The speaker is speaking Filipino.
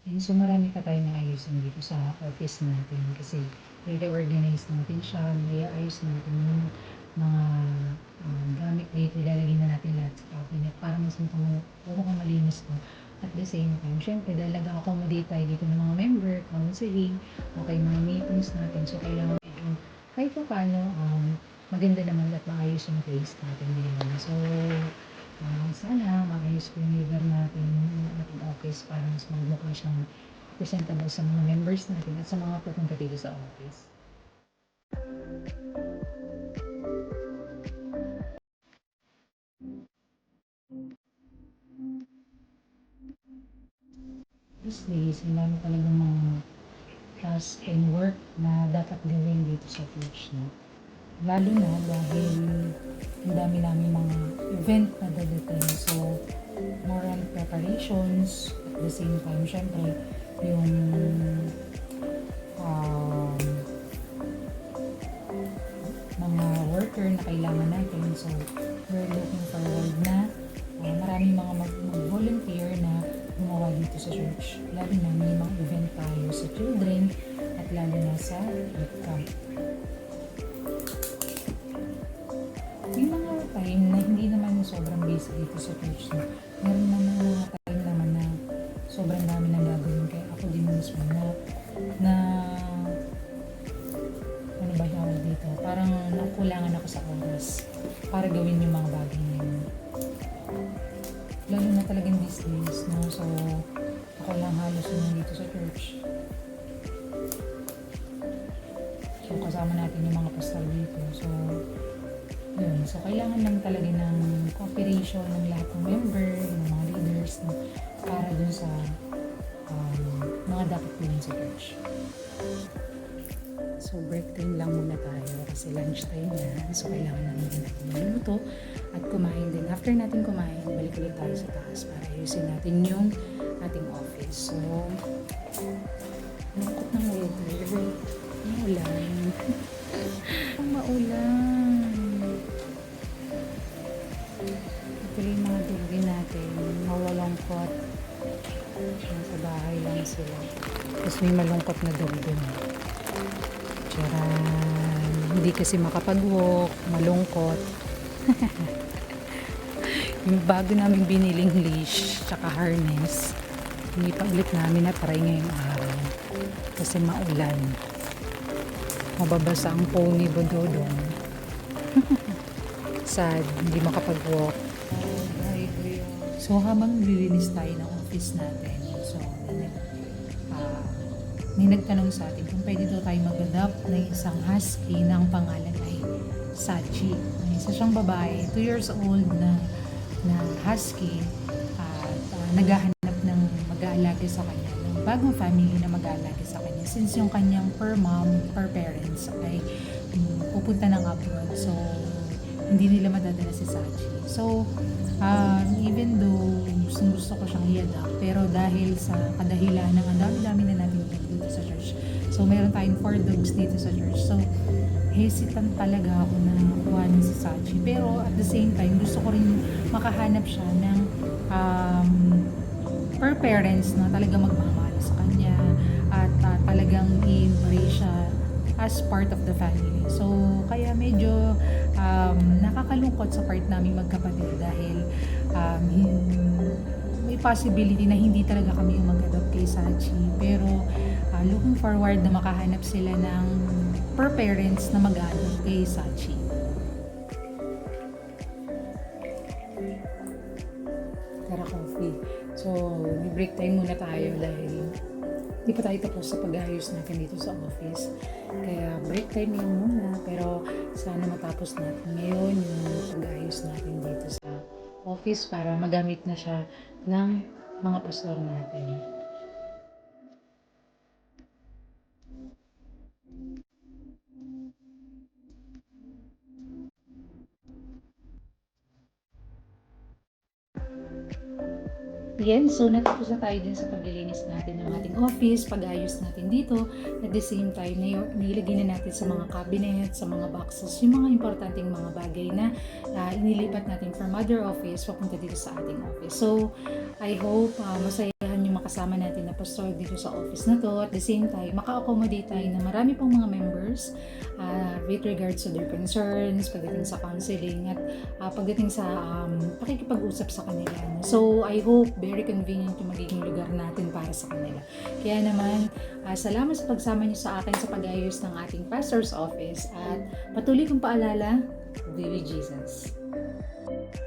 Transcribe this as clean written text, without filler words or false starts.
And so marami pa tayong naayusin dito sa office natin kasi i-reorganize natin siya, i-ayos natin yung mga gamit dito, ilalagay na natin lahat sa cabinet para mas mukhang malinis to. At the same time, syempre dahil nag-accommodate tayo dito ng mga member, counseling, o kay mga meetings natin, so kailangan medyo kahit pa paano maganda naman at maayos yung place natin din. So, sana maayos ko yung lugar natin, yung ating office para mas magmukha siyang presentable sa mga members natin at sa mga pupunta dito sa office. These days, ang dami talagang mga task and work na dapat gawin dito sa church. No? Lalo na dahil ang dami namin mga event na dadating. So, more on preparations. At the same time, syempre, yung mga worker na kailangan natin. So, we're looking forward na maraming mga mag-volunteer na gumawa dito sa church. Lalo na may mga event tayo sa children at lalo na sa youth camp. May mga time na hindi naman sobrang busy dito sa church na meron naman mga time naman na sobrang dami nang gagawin kaya ako din mismo na ano ba tawag dito, parang nakulangan ako sa oras para gawin yung mga bagay na yun. Lalo na talagang these days, no? So, ako lang halos yun dito sa church. So, kasama natin yung mga pastor dito. So, yun. So, kailangan lang talaga ng cooperation ng lahat ng member, ng mga leaders, no? Para dun sa mga dapat gawin sa church. So, break time lang muna tayo kasi lunch time na. So, kailangan natin maluto at kumain din. After natin kumain, balik ulit tayo sa taas para ayusin natin yung ating office. So, lungkot ng weather. Maulan. Maulan. Actually, yung mga dugin natin, mawalungkot. Nasa bahay lang sila. Tapos may malungkot na dugin. Hindi kasi makapag-walk, malungkot. Yung bago namin biniling leash tsaka harness, hindi pa ulit namin na try ngayong araw kasi maulan. Mababasa ang pony Bododong. Sad, hindi makapag-walk. So habang nililinis tayo ng office natin, so may nagtanong sa atin kung pwede daw tayo mag-adopt ng isang husky na ang pangalan ay Sachi. Isa siyang babae, 2 years old na husky at naghahanap ng mag-aalaga sa kanya, ng bagong family na mag-aalaga sa kanya since yung kanyang per mom, per parents ay pupunta ng abroad. So, hindi nila madadala si Sachi. So, even though gusto ko siyang i-adopt, pero dahil sa kadahilan ng ang dami-dami na natin dito sa church. So, meron tayong 4 dogs dito sa church. So, hesitant talaga ako na kuhanin si Sachi. Pero at the same time, gusto ko rin makahanap siya ng per parents na talaga magmamahal sa kanya at talagang i-embrace siya as part of the family. So, kaya medyo nakakalungkot sa part namin magkapatid dahil may possibility na hindi talaga kami yung mag-adopt kay Sachi. Pero looking forward na makahanap sila ng per parents na mag-adopt kay Sachi. Tara, coffee. So, may break time muna tayo dahil hindi pa tayo tapos sa pag-ayos natin dito sa office. Kaya break time lang muna, pero sana matapos natin ngayon yung pag-ayos natin dito sa office para magamit na siya ng mga pastor natin. Yan, so natapos na tayo din sa paglilinis natin ng ating office, pag-ayos natin dito. At the same time, nilagay na natin sa mga cabinet, sa mga boxes, yung mga importanteng mga bagay na inilipat natin from other office papunta dito sa ating office. So, I hope masayahan yung makasama natin na pastor dito sa office na to. At the same time, maka-accommodate tayo na marami pang mga members with regards to their concerns, pagdating sa counseling, at pagdating sa pakikipag-usap sa kanila. No? So, I hope very convenient yung magiging lugar natin para sa kanila. Kaya naman, salamat sa pagsama niyo sa akin sa pag-ayos ng ating pastor's office at patuloy kong paalala, be with Jesus.